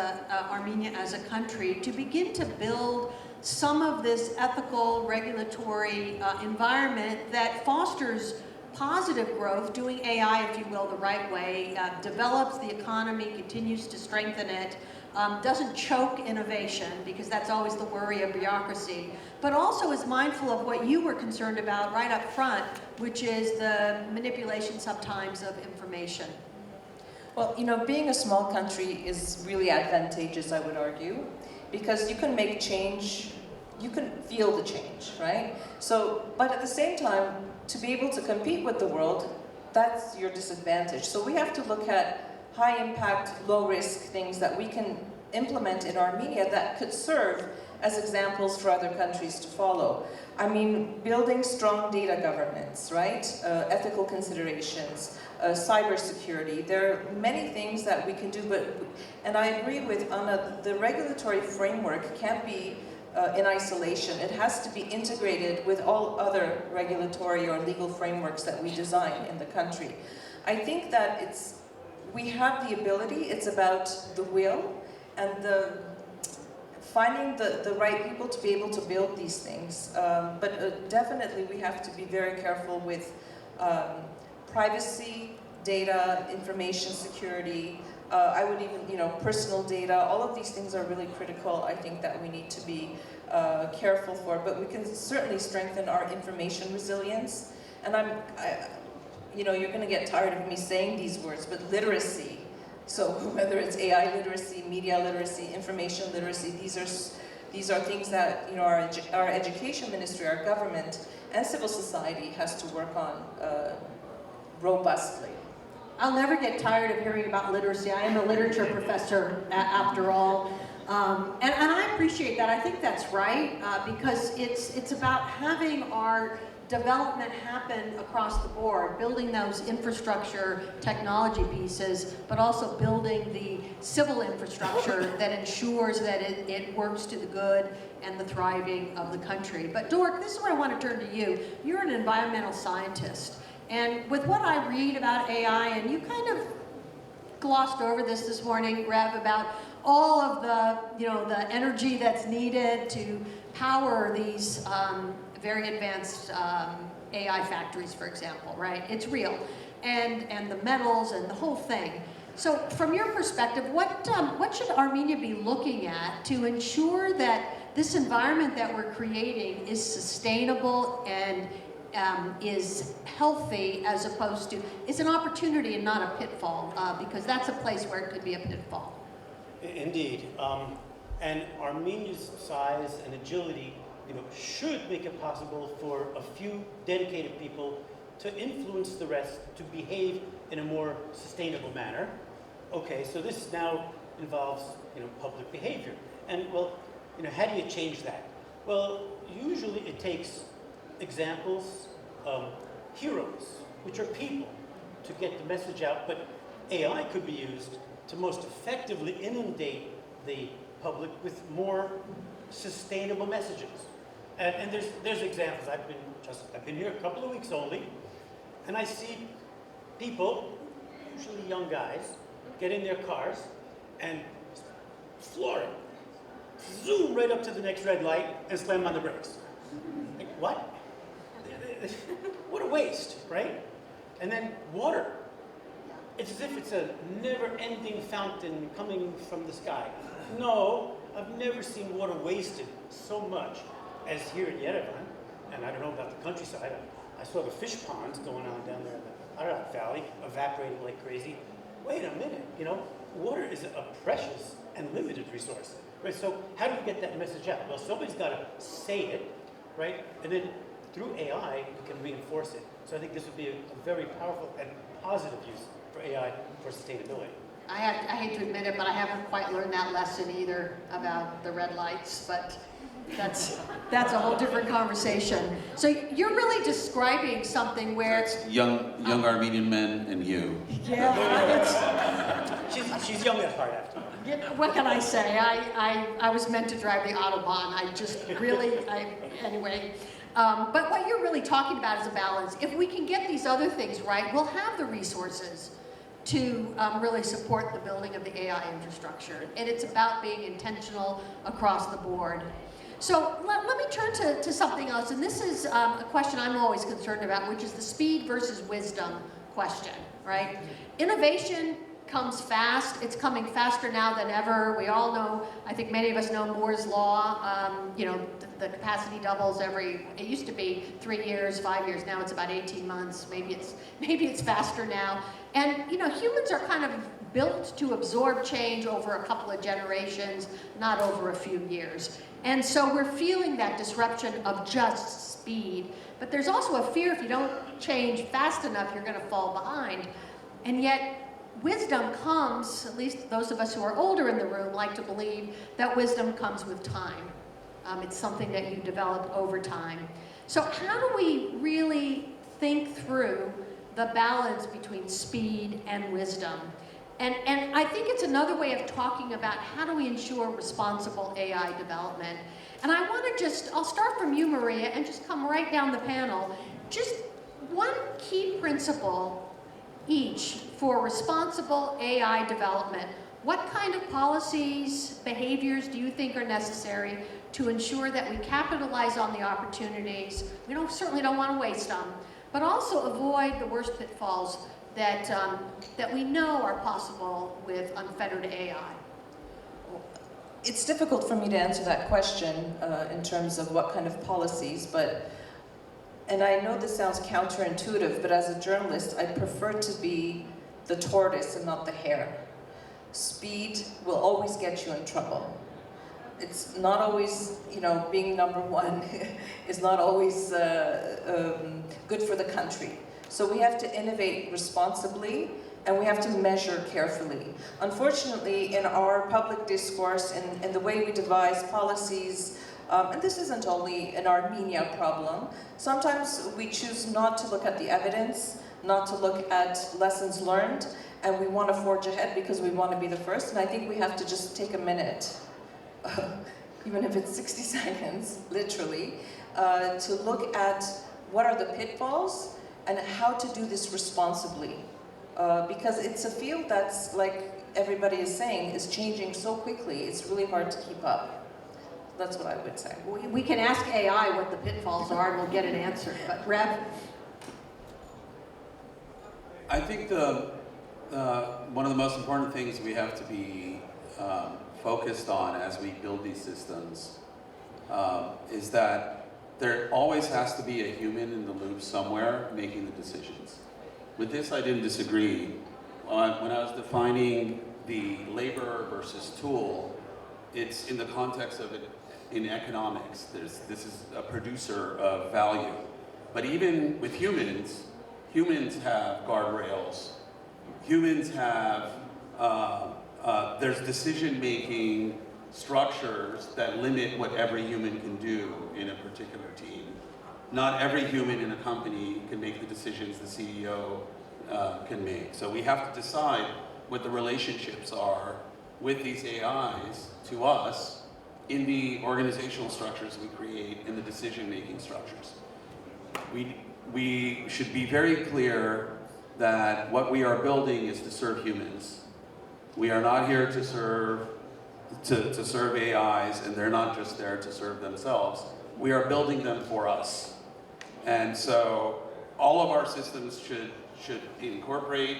Armenia as a country to begin to build some of this ethical regulatory environment that fosters positive growth, doing AI, if you will, the right way, develops the economy, continues to strengthen it, doesn't choke innovation, because that's always the worry of bureaucracy, but also is mindful of what you were concerned about right up front, which is the manipulation sometimes of information? Well, you know, being a small country is really advantageous, I would argue, because you can make change, you can feel the change, right? So, but at the same time, to be able to compete with the world, that's your disadvantage. So we have to look at high impact, low risk things that we can implement in Armenia that could serve as examples for other countries to follow. I mean, building strong data governance, right? Ethical considerations, cybersecurity. There are many things that we can do, and I agree with Anna, the regulatory framework can't be in isolation. It has to be integrated with all other regulatory or legal frameworks that we design in the country. I think that we have the ability, it's about the will and finding the right people to be able to build these things. But definitely we have to be very careful with privacy, data, information security. I would even, you know, personal data, all of these things are really critical, I think, that we need to be careful for. But we can certainly strengthen our information resilience. And you know, you're going to get tired of me saying these words, but literacy. So whether it's AI literacy, media literacy, information literacy, these are things that, you know, our education ministry, our government, and civil society has to work on robustly. I'll never get tired of hearing about literacy. I am a literature professor, after all. And I appreciate that. I think that's right, because it's about having our development happen across the board, building those infrastructure technology pieces, but also building the civil infrastructure that ensures that it works to the good and the thriving of the country. But Dork, this is where I want to turn to you. You're an environmental scientist. And with what I read about AI, and you kind of glossed over this morning, Rev, about all of the, you know, the energy that's needed to power these very advanced AI factories, for example, right? It's real. And the metals and the whole thing. So from your perspective, what should Armenia be looking at to ensure that this environment that we're creating is sustainable and is healthy, as opposed to, it's an opportunity and not a pitfall, because that's a place where it could be a pitfall. Indeed. And Armenia's size and agility, you know, should make it possible for a few dedicated people to influence the rest to behave in a more sustainable manner. Okay, so this now involves, you know, public behavior. And well, you know, how do you change that? Well, usually it takes examples, heroes, which are people, to get the message out, but AI could be used to most effectively inundate the public with more sustainable messages. And there's examples. I've been here a couple of weeks only, and I see people, usually young guys, get in their cars and floor it, zoom right up to the next red light and slam on the brakes. Like, what? What a waste, right? And then water. It's as if it's a never-ending fountain coming from the sky. No, I've never seen water wasted so much as here in Yerevan. And I don't know about the countryside. I saw the fish ponds going on down there in the Ararat Valley, evaporating like crazy. Wait a minute, you know, water is a precious and limited resource. Right? So how do we get that message out? Well, somebody's got to say it. right? And then through AI, we can reinforce it. So I think this would be a very powerful and positive use for AI for sustainability. I hate to admit it, but I haven't quite learned that lesson either about the red lights, but that's a whole different conversation. So you're really describing something where It's young Armenian men and you. She's young at heart, after all. What can I say? I was meant to drive the Autobahn. Anyway. But what you're really talking about is a balance. If we can get these other things right, we'll have the resources to really support the building of the AI infrastructure. And it's about being intentional across the board. So let me turn to something else. And this is a question I'm always concerned about, which is the speed versus wisdom question, right? Innovation comes fast. It's coming faster now than ever. We all know, I think many of us know Moore's Law. The capacity doubles it used to be 3 years, 5 years. Now it's about 18 months. Maybe it's faster now. And humans are kind of built to absorb change over a couple of generations, not over a few years. And so we're feeling that disruption of just speed. But there's also a fear if you don't change fast enough, you're going to fall behind. And yet, wisdom comes, at least those of us who are older in the room like to believe that wisdom comes with time. It's something that you develop over time. So how do we really think through the balance between speed and wisdom? And I think it's another way of talking about how do we ensure responsible AI development. And I want to I'll start from you, Maria, and just come right down the panel. Just one key principle each for responsible AI development. What kind of policies, behaviors do you think are necessary to ensure that we capitalize on the opportunities? We certainly don't want to waste them, but also avoid the worst pitfalls that we know are possible with unfettered AI. It's difficult for me to answer that question in terms of what kind of policies, and I know this sounds counterintuitive, but as a journalist, I prefer to be the tortoise and not the hare. Speed will always get you in trouble. It's not always, being number one is not always good for the country. So we have to innovate responsibly, and we have to measure carefully. Unfortunately, in our public discourse, in the way we devise policies, and this isn't only an Armenia problem, sometimes we choose not to look at the evidence, not to look at lessons learned, and we want to forge ahead because we want to be the first. And I think we have to just take a minute, even if it's 60 seconds, literally, to look at what are the pitfalls and how to do this responsibly. Because it's a field that's, like everybody is saying, is changing so quickly, it's really hard to keep up. That's what I would say. We can ask AI what the pitfalls are and we'll get an answer, but Rev? I think one of the most important things we have to be focused on as we build these systems is that there always has to be a human in the loop somewhere making the decisions. With this, I didn't disagree. When I was defining the labor versus tool, it's in the context of it in economics. This is a producer of value. But even with humans have guardrails. Humans have, there's decision-making structures that limit what every human can do in a particular team. Not every human in a company can make the decisions the CEO can make. So we have to decide what the relationships are with these AIs to us in the organizational structures we create, in the decision-making structures. We should be very clear that what we are building is to serve humans. We are not here to serve AIs, and they're not just there to serve themselves. We are building them for us. And so all of our systems should incorporate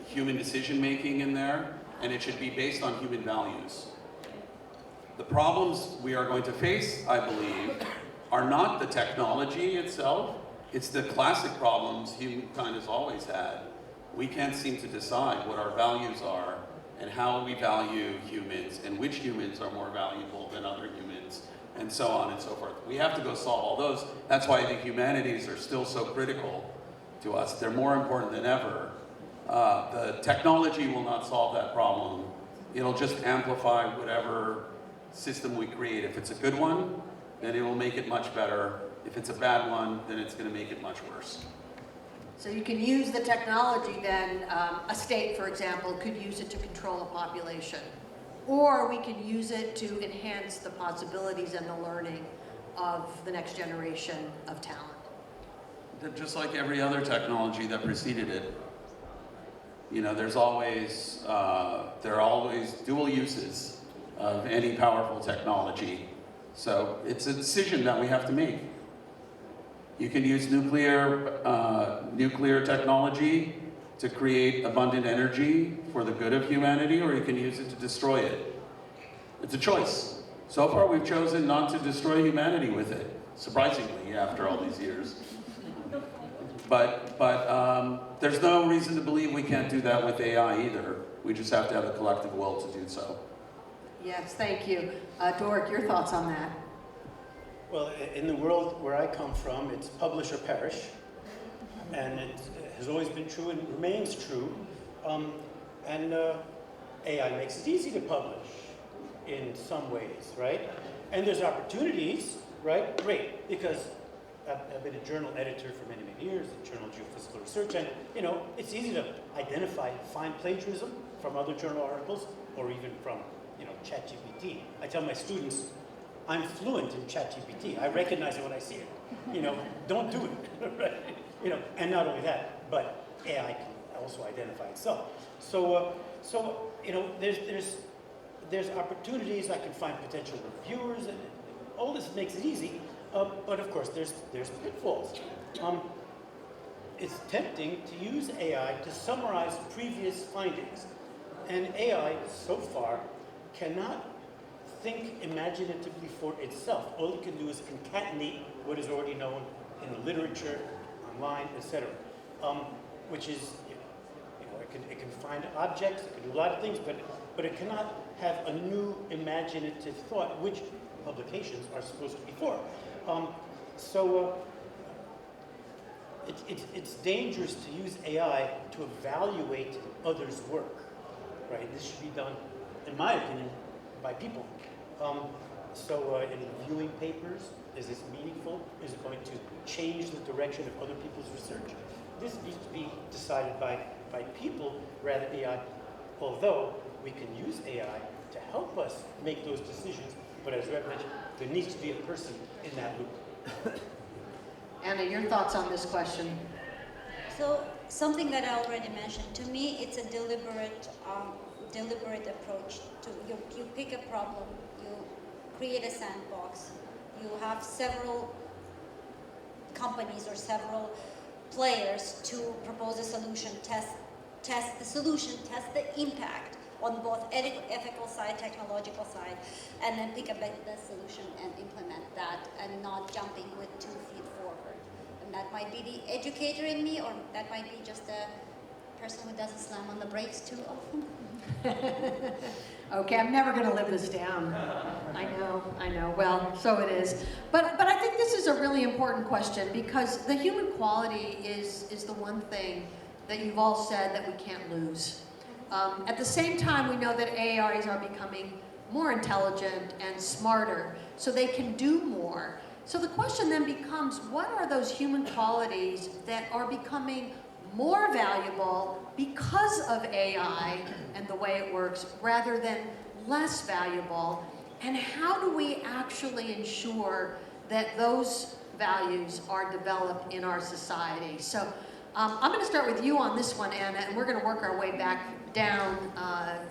human decision-making in there, and it should be based on human values. The problems we are going to face, I believe, are not the technology itself. It's the classic problems humankind has always had. We can't seem to decide what our values are and how we value humans and which humans are more valuable than other humans and so on and so forth. We have to go solve all those. That's why the humanities are still so critical to us. They're more important than ever. The technology will not solve that problem. It'll just amplify whatever system we create. If it's a good one, then it will make it much better. If it's a bad one, then it's going to make it much worse. So you can use the technology then, a state, for example, could use it to control a population. Or we can use it to enhance the possibilities and the learning of the next generation of talent. Just like every other technology that preceded it. You know, there are always dual uses of any powerful technology. So it's a decision that we have to make. You can use nuclear technology to create abundant energy for the good of humanity, or you can use it to destroy it. It's a choice. So far we've chosen not to destroy humanity with it, surprisingly, after all these years. But there's no reason to believe we can't do that with AI either. We just have to have a collective will to do so. Yes, thank you. Dork, your thoughts on that? Well, in the world where I come from, it's publish or perish. And it has always been true and remains true. AI makes it easy to publish in some ways, right? And there's opportunities, right? Great, because I've been a journal editor for many, many years, the Journal of Geophysical Research, and you know, it's easy to find plagiarism from other journal articles, or even from, you know, ChatGPT. I tell my students, I'm fluent in ChatGPT. I recognize it when I see it. You know, don't do it, right? You know, and not only that, but AI can also identify itself. So you know, there's opportunities. I can find potential reviewers, and all this makes it easy. But of course, there's pitfalls. It's tempting to use AI to summarize previous findings, and AI so far cannot think imaginatively for itself. All it can do is concatenate what is already known in the literature, online, etc. Which is, you know, it can find objects, it can do a lot of things, but it cannot have a new imaginative thought, which publications are supposed to be for. It's dangerous to use AI to evaluate others' work, right? This should be done, in my opinion, by people. In reviewing papers, is this meaningful? Is it going to change the direction of other people's research? This needs to be decided by people rather than AI, although we can use AI to help us make those decisions, but as Reb mentioned, there needs to be a person in that loop. Anna, your thoughts on this question? So something that I already mentioned, to me it's a deliberate approach to, you pick a problem, you create a sandbox, you have several companies or several players to propose a solution, test the solution, test the impact on both ethical side, technological side, and then pick a better solution and implement that, and not jumping with 2 feet forward. And that might be the educator in me, or that might be just a person who doesn't slam on the brakes too often. Okay, I'm never going to live this down. I know. Well, so it is. But I think this is a really important question, because the human quality is the one thing that you've all said that we can't lose. At the same time, we know that AIs are becoming more intelligent and smarter, so they can do more. So the question then becomes, what are those human qualities that are becoming more valuable because of AI and the way it works, rather than less valuable? And how do we actually ensure that those values are developed in our society? So I'm going to start with you on this one, Anna, and we're going to work our way back down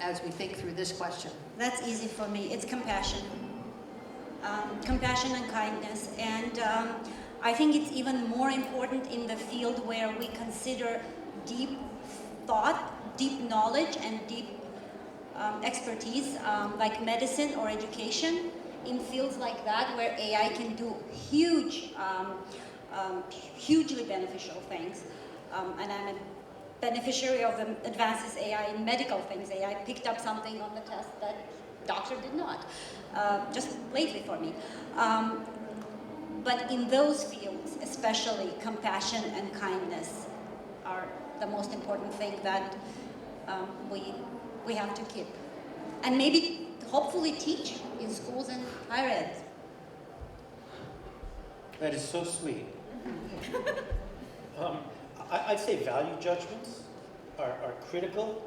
as we think through this question. That's easy for me. It's compassion. Compassion and kindness. And I think it's even more important in the field where we consider deep thought, deep knowledge, and deep expertise, like medicine or education. In fields like that, where AI can do hugely beneficial things. And I'm a beneficiary of the advances AI in medical things. AI picked up something on the test that doctor did not, just lately for me. But in those fields, especially compassion and kindness are the most important thing that we have to keep. And maybe, hopefully, teach in schools and higher ed. That is so sweet. I'd say value judgments are critical.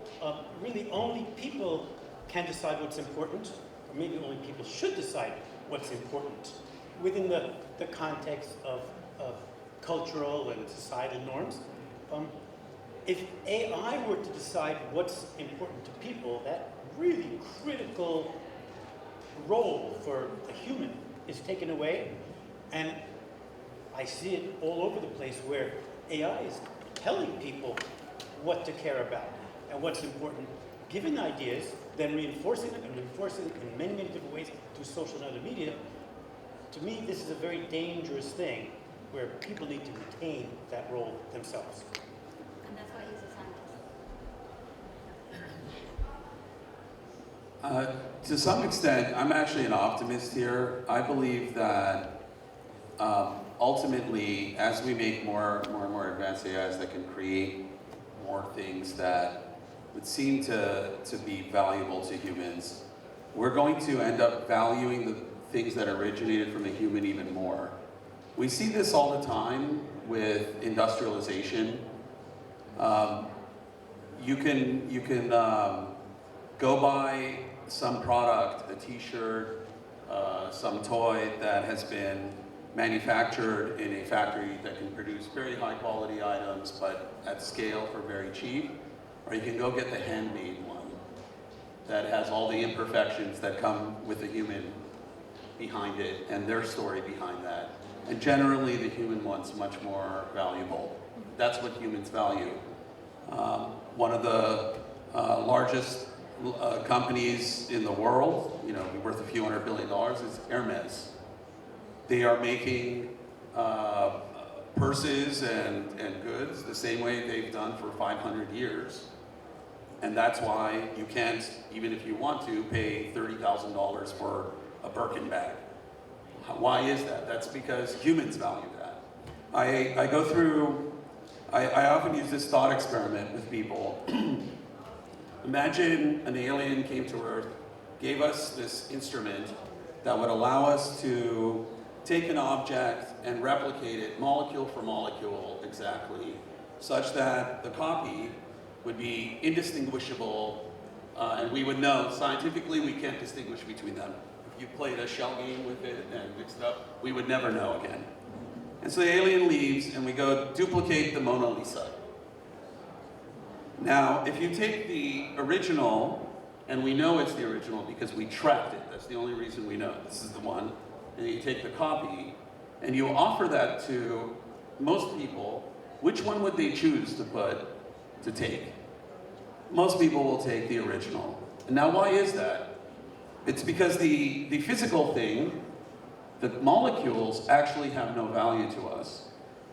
Really, only people can decide what's important, or maybe only people should decide what's important within the context of cultural and societal norms. If AI were to decide what's important to people, that really critical role for a human is taken away. And I see it all over the place where AI is telling people what to care about and what's important, giving ideas, then reinforcing it and reinforcing it in many, many different ways through social and other media. To me, this is a very dangerous thing where people need to retain that role themselves. And that's why he's a scientist. To some extent, I'm actually an optimist here. I believe that ultimately, as we make more and more advanced AIs that can create more things that would seem to be valuable to humans, we're going to end up valuing the things that originated from a human even more. We see this all the time with industrialization. You can go buy some product, a t-shirt, some toy that has been manufactured in a factory that can produce very high quality items, but at scale for very cheap. Or you can go get the handmade one that has all the imperfections that come with the human behind it and their story behind that. And generally the human one's much more valuable. That's what humans value. One of the largest companies in the world, worth a few $100 billion, is Hermes. They are making purses and goods the same way they've done for 500 years. And that's why you can't, even if you want to, pay $30,000 for a Birkin bag. Why is that? That's because humans value that. I often use this thought experiment with people. Imagine an alien came to Earth, gave us this instrument that would allow us to take an object and replicate it molecule for molecule exactly, such that the copy would be indistinguishable, and we would know, scientifically we can't distinguish between them. If you played a shell game with it and mixed it up, we would never know again. And so the alien leaves and we go duplicate the Mona Lisa. Now, if you take the original, and we know it's the original because we tracked it, that's the only reason we know this is the one, and you take the copy, and you offer that to most people, which one would they choose to take? Most people will take the original. And now why is that? It's because the physical thing, the molecules actually have no value to us.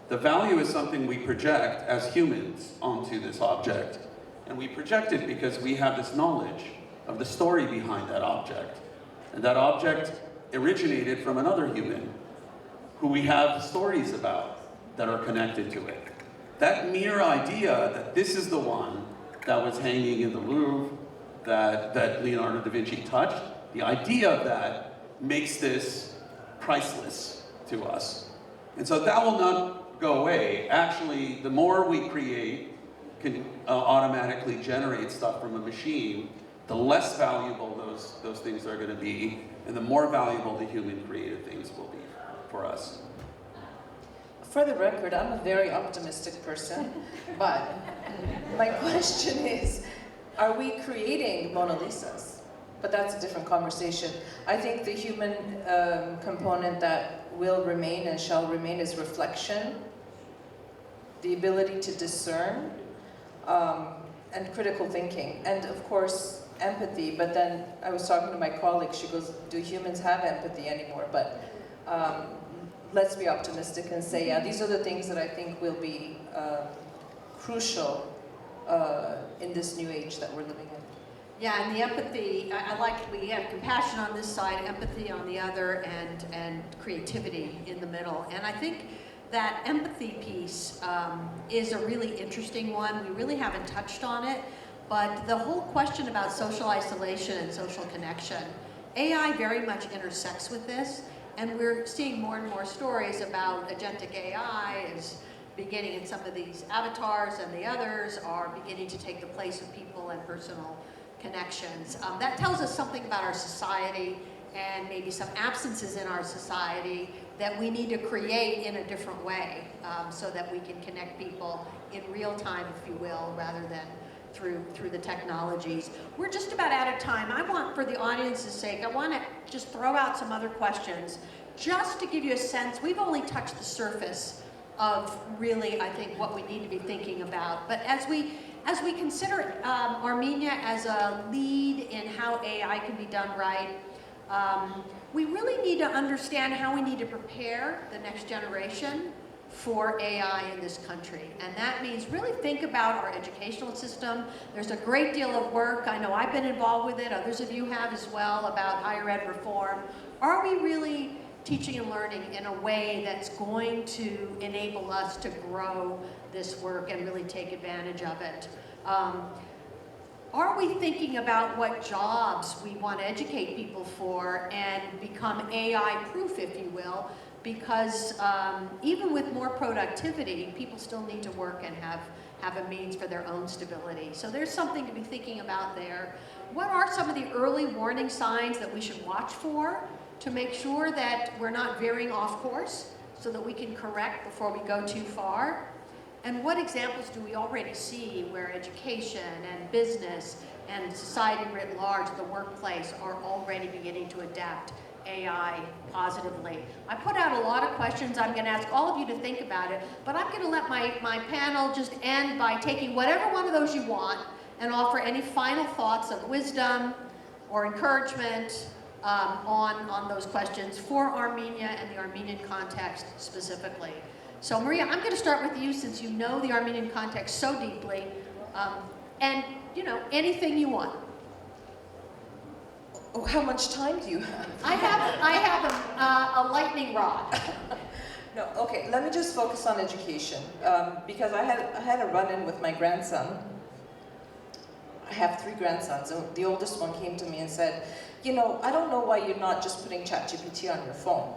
The value is something we project as humans onto this object. And we project it because we have this knowledge of the story behind that object. And that object originated from another human who we have stories about that are connected to it. That mere idea that this is the one that was hanging in the Louvre, that Leonardo da Vinci touched, the idea of that makes this priceless to us. And so that will not go away. Actually, the more we create, can automatically generate stuff from a machine, the less valuable those things are going to be, and the more valuable the human created things will be for us. For the record, I'm a very optimistic person, but my question is, are we creating Mona Lisas? But that's a different conversation. I think the human component that will remain and shall remain is reflection, the ability to discern, and critical thinking, and of course, empathy. But then I was talking to my colleague, she goes, do humans have empathy anymore? But let's be optimistic and say, yeah, these are the things that I think will be crucial in this new age that we're living in. Yeah, and the empathy, I like, we have compassion on this side, empathy on the other, and creativity in the middle. And I think that empathy piece is a really interesting one. We really haven't touched on it, but the whole question about social isolation and social connection, AI very much intersects with this, and we're seeing more and more stories about agentic AI is beginning in some of these avatars, and the others are beginning to take the place of people and personal connections. That tells us something about our society and maybe some absences in our society that we need to create in a different way so that we can connect people in real time, if you will, rather than through the technologies. We're just about out of time. I want, for the audience's sake, I want to just throw out some other questions just to give you a sense. We've only touched the surface of really, I think, what we need to be thinking about. But as we consider Armenia as a lead in how AI can be done right, we really need to understand how we need to prepare the next generation for AI in this country. And that means really think about our educational system. There's a great deal of work. I know I've been involved with it. Others of you have as well, about higher ed reform. Are we really teaching and learning in a way that's going to enable us to grow this work and really take advantage of it? Are we thinking about what jobs we want to educate people for and become AI-proof, if you will? Because even with more productivity, people still need to work and have a means for their own stability. So there's something to be thinking about there. What are some of the early warning signs that we should watch for to make sure that we're not veering off course so that we can correct before we go too far? And what examples do we already see where education and business and society writ large, the workplace, are already beginning to adapt AI positively? I put out a lot of questions. I'm going to ask all of you to think about it, but I'm going to let my panel just end by taking whatever one of those you want and offer any final thoughts of wisdom or encouragement on those questions for Armenia and the Armenian context specifically. So Maria, I'm going to start with you since you know the Armenian context so deeply, and anything you want. Oh, how much time do you have? I have a lightning rod. No, okay, let me just focus on education, because I had a run-in with my grandson. I have 3 grandsons, and the oldest one came to me and said, I don't know why you're not just putting ChatGPT on your phone.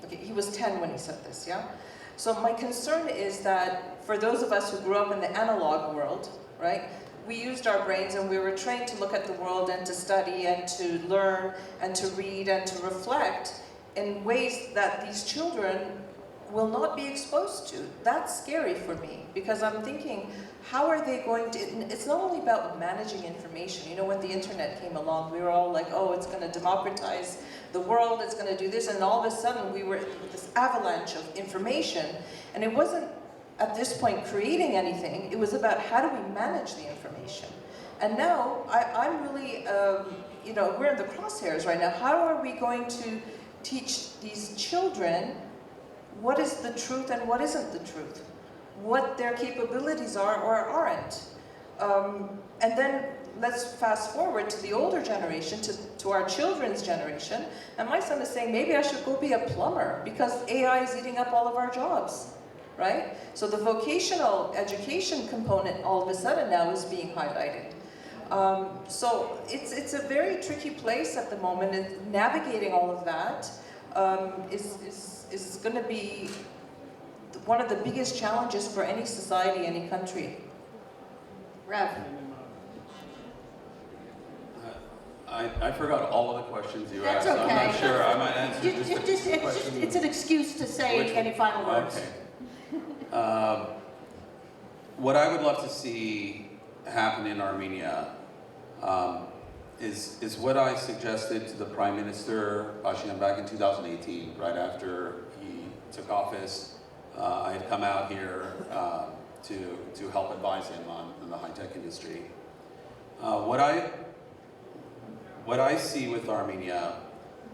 Okay, he was 10 when he said this, yeah? So my concern is that for those of us who grew up in the analog world, right, we used our brains and we were trained to look at the world and to study and to learn and to read and to reflect in ways that these children will not be exposed to. That's scary for me, because I'm thinking, how are they going to, it's not only about managing information. When the internet came along, we were all like, oh, it's going to democratize the world, it's going to do this, and all of a sudden we were with this avalanche of information, and it wasn't at this point creating anything, it was about how do we manage the information. And now, I'm really, we're in the crosshairs right now. How are we going to teach these children what is the truth and what isn't the truth? What their capabilities are or aren't? And then let's fast forward to the older generation, to our children's generation, and my son is saying, maybe I should go be a plumber because AI is eating up all of our jobs, right? So the vocational education component all of a sudden now is being highlighted. So it's a very tricky place at the moment, and navigating all of that is going to be one of the biggest challenges for any society, any country. Rev. I forgot all of the questions you That's asked. okay. I'm not sure. I might answer just a question. It's an excuse to say any final words. Okay. What I would love to see happen in Armenia is what I suggested to the Prime Minister Papazian back in 2018, right after he took office. I had come out here to help advise him on the high-tech industry. What I see with Armenia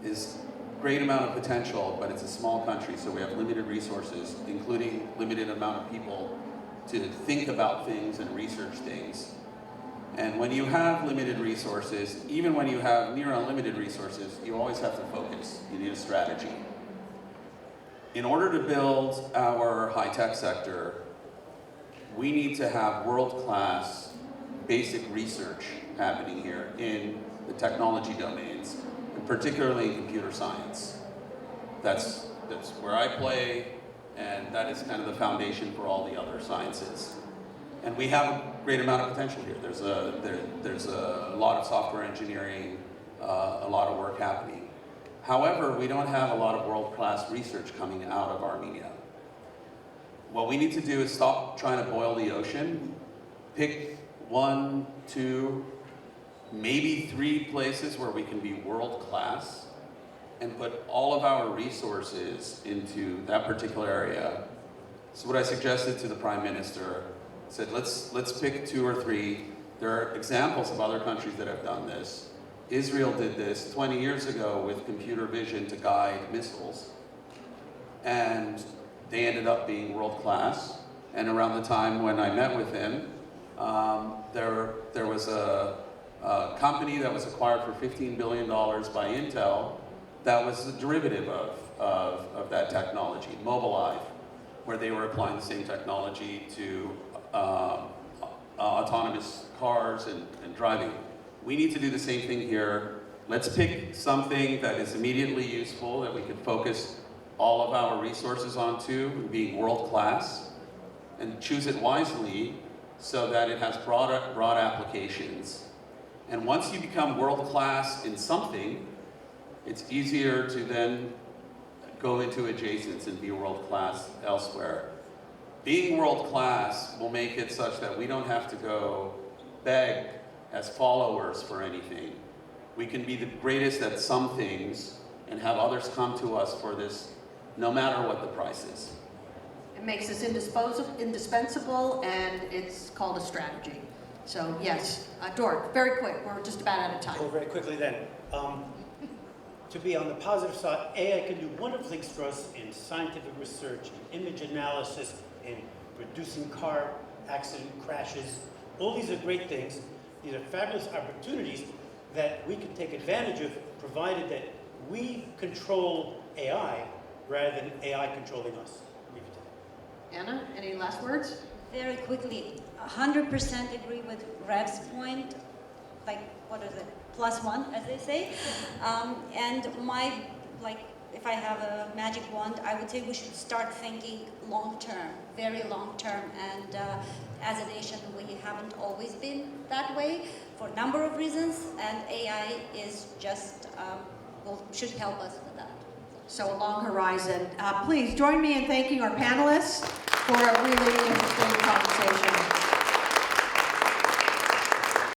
is great amount of potential, but it's a small country, so we have limited resources, including limited amount of people to think about things and research things. And when you have limited resources, even when you have near unlimited resources, you always have to focus. You need a strategy. In order to build our high-tech sector, we need to have world-class basic research happening here in the technology domains, and particularly in computer science. That's where I play, and that is kind of the foundation for all the other sciences. And we have a great amount of potential here. There's a lot of software engineering, a lot of work happening. However, we don't have a lot of world-class research coming out of Armenia. What we need to do is stop trying to boil the ocean, pick 1, 2, maybe 3 places where we can be world-class, and put all of our resources into that particular area. So what I suggested to the Prime Minister, said let's pick 2 or 3. There are examples of other countries that have done this. Israel did this 20 years ago with computer vision to guide missiles. And they ended up being world-class. And around the time when I met with him, there was a company that was acquired for $15 billion by Intel that was a derivative of that technology, Mobileye, where they were applying the same technology to autonomous cars and driving. We need to do the same thing here. Let's pick something that is immediately useful, that we can focus all of our resources onto, being world-class, and choose it wisely so that it has broad applications. And once you become world-class in something, it's easier to then go into adjacents and be world-class elsewhere. Being world-class will make it such that we don't have to go beg as followers for anything. We can be the greatest at some things and have others come to us for this, no matter what the price is. It makes us indispensable, and it's called a strategy. So yes, Dork, very quick, we're just about out of time. Go very quickly then. To be on the positive side, AI can do wonderful things for us in scientific research, in image analysis, in reducing car accident crashes. All these are great things. These are fabulous opportunities that we can take advantage of, provided that we control AI rather than AI controlling us. Anna, any last words? Very quickly, 100% agree with Rev's point, like, what is it, +1, as they say. And if I have a magic wand, I would say we should start thinking long-term, very long-term. And as a nation, we haven't always been that way for a number of reasons, and AI is just, should help us with that. So a long horizon. Please join me in thanking our panelists for a really interesting conversation.